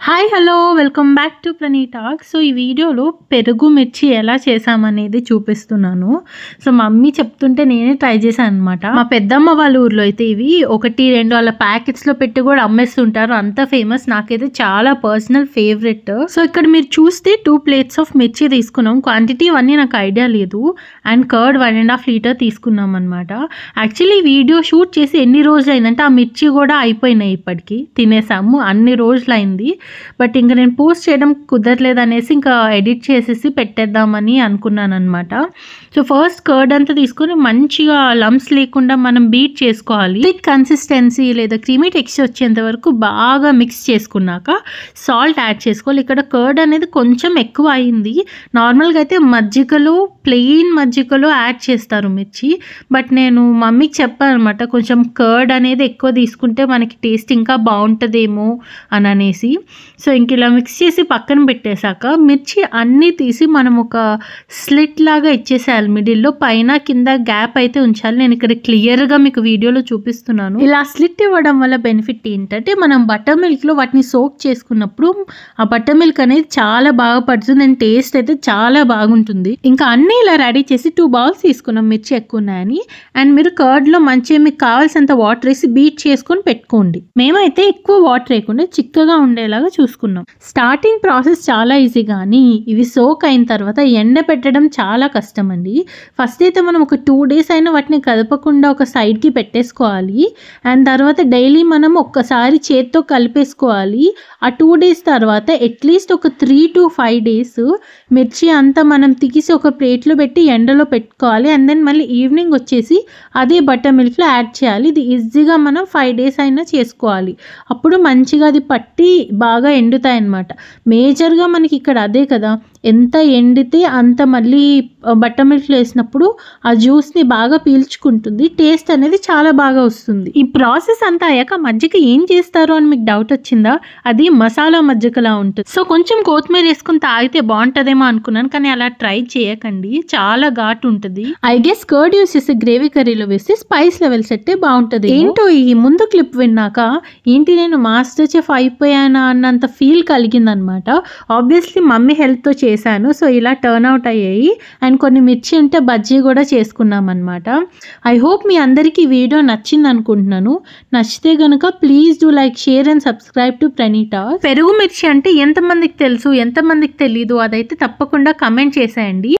Hi hello welcome back to Praneetalk. So ఈ వీడియోలో పెరుగు మిర్చి ఎలా చేసామనేది చూపిస్తున్నాను. సో మమ్మీ చెప్తుంటే నేనే ట్రై చేశాను అనమాట. మా పెద్దమ్మ వాళ్ళ ఊర్లో అయితే ఇవి 1-2 అలా ప్యాకెట్స్లో పెట్టి కూడా అమ్మేస్తుంటారు, అంత ఫేమస్. నాకైతే చాలా పర్సనల్ ఫేవరెట్. సో ఇక్కడ మీరు చూస్తే 2 plates ఆఫ్ మిర్చి తీసుకున్నాం. క్వాంటిటీ అవన్నీ నాకు ఐడియా లేదు. అండ్ కర్డ్ 1.5 లీటర్ తీసుకున్నాం అనమాట. యాక్చువల్లీ వీడియో షూట్ చేసి ఎన్ని రోజులు అయిందంటే ఆ మిర్చి కూడా అయిపోయినాయి, ఇప్పటికి తినేసాము, అన్ని రోజులు అయింది. బట్ ఇంకా నేను పోస్ట్ చేయడం కుదరలేదు అనేసి ఇంకా ఎడిట్ చేసేసి పెట్టేద్దామని అనుకున్నాను అనమాట. సో ఫస్ట్ కర్డ్ అంతా తీసుకొని మంచిగా లమ్స్ లేకుండా మనం బీట్ చేసుకోవాలి. థిక్ కన్సిస్టెన్సీ లేదా క్రీమీ టెక్స్చర్ వచ్చేంత వరకు బాగా మిక్స్ చేసుకున్నాక సాల్ట్ యాడ్ చేసుకోవాలి. ఇక్కడ కర్డ్ అనేది కొంచెం ఎక్కువ అయింది. నార్మల్గా అయితే మజ్జిగలో, ప్లెయిన్ మజ్జిగలో యాడ్ చేస్తారు మిర్చి. బట్ నేను మమ్మీకి చెప్పాను అనమాట, కొంచెం కర్డ్ అనేది ఎక్కువ తీసుకుంటే మనకి టేస్ట్ ఇంకా బాగుంటుందేమో అని అనేసి. సో ఇంక ఇలా మిక్స్ చేసి పక్కన పెట్టేశాక మిర్చి అన్నీ తీసి మనం ఒక స్లిట్ లాగా ఇచ్చేసేయాలి. మిడిల్లో పైన కింద గ్యాప్ అయితే ఉంచాలి. నేను ఇక్కడ క్లియర్గా మీకు వీడియోలో చూపిస్తున్నాను. ఇలా స్లిట్ ఇవ్వడం వల్ల బెనిఫిట్ ఏంటంటే మనం బటర్ మిల్క్లో వాటిని సోక్ చేసుకున్నప్పుడు ఆ బటర్ మిల్క్ అనేది చాలా బాగా పడుతుంది అండ్ టేస్ట్ అయితే చాలా బాగుంటుంది. ఇంకా అన్నీ ఇలా రెడీ చేసి 2 బౌల్స్ తీసుకున్నాం మిర్చి ఎక్కువ ఉన్నాయని. అండ్ మీరు కర్డ్లో మంచిగా మీకు కావాల్సినంత వాటర్ వేసి బీట్ చేసుకొని పెట్టుకోండి. మేమైతే ఎక్కువ వాటర్ వేయకుండా చిక్కగా ఉండేలాగా చూసుకున్నాం. స్టార్టింగ్ ప్రాసెస్ చాలా ఈజీ, కానీ ఇవి సోక్ అయిన తర్వాత ఎండ పెట్టడం చాలా కష్టం అండి. ఫస్ట్ అయితే మనం ఒక 2 days అయినా వాటిని కదపకుండా ఒక సైడ్కి పెట్టేసుకోవాలి. అండ్ తర్వాత డైలీ మనం ఒక్కసారి చేత్తో కలిపేసుకోవాలి. ఆ 2 days తర్వాత అట్లీస్ట్ ఒక 3 to 5 days మిర్చి అంతా మనం తీసి ఒక ప్లేట్లో పెట్టి ఎండలో పెట్టుకోవాలి. అండ్ దెన్ మళ్ళీ ఈవినింగ్ వచ్చేసి అదే బటర్ మిల్క్లో యాడ్ చేయాలి. ఇది ఈజీగా మనం 5 days అయినా చేసుకోవాలి. అప్పుడు మంచిగా అది పట్టి బాగా ఎండుతాయి అన్నమాట. మేజర్గా మనకి ఇక్కడ అదే కదా, ఎంత ఎండితే అంత మళ్ళీ బటర్ మిల్క్లో వేసినప్పుడు ఆ జ్యూస్ని బాగా పీల్చుకుంటుంది, టేస్ట్ అనేది చాలా బాగా వస్తుంది. ఈ ప్రాసెస్ అంతా అయ్యాక మజ్జిగ ఏం చేస్తారు అని మీకు డౌట్ వచ్చిందా? అది మసాలా మజ్జిగలా ఉంటుంది. సో కొంచెం కొత్తిమీర వేసుకుని తాగితే బాగుంటుందేమో అనుకున్నాను, కానీ అలా ట్రై చేయకండి, చాలా ఘాటు ఉంటుంది. ఐ గెస్ కర్డ్ యూస్ చేసి గ్రేవీ కర్రీలో వేస్తే స్పైస్ లెవెల్ సెట్టే బాగుంటుంది. ఏంటో ఈ ముందు క్లిప్ విన్నాక ఏంటి నేను మాస్టర్ చెఫ్ అయిపోయానా అన్నంత ఫీల్ కలిగిందనమాట. ఆబ్వియస్లీ మమ్మీ హెల్త్తో చేశాను, సో ఇలా టర్న్ అవుట్ అయ్యాయి. అండ్ కొన్ని మిర్చి ఉంటే బజ్జీ కూడా చేసుకున్నాం అనమాట. ఐ హోప్ మీ అందరికీ ఈ వీడియో నచ్చింది అనుకుంటున్నాను. నచ్చితే కనుక please do like, share and subscribe to Praneetalk. పెరుగు మిర్చి అంటే ఎంతమందికి తెలుసు, ఎంతమందికి తెలీదు, అదైతే తప్పకుండా కమెంట్ చేసేయండి.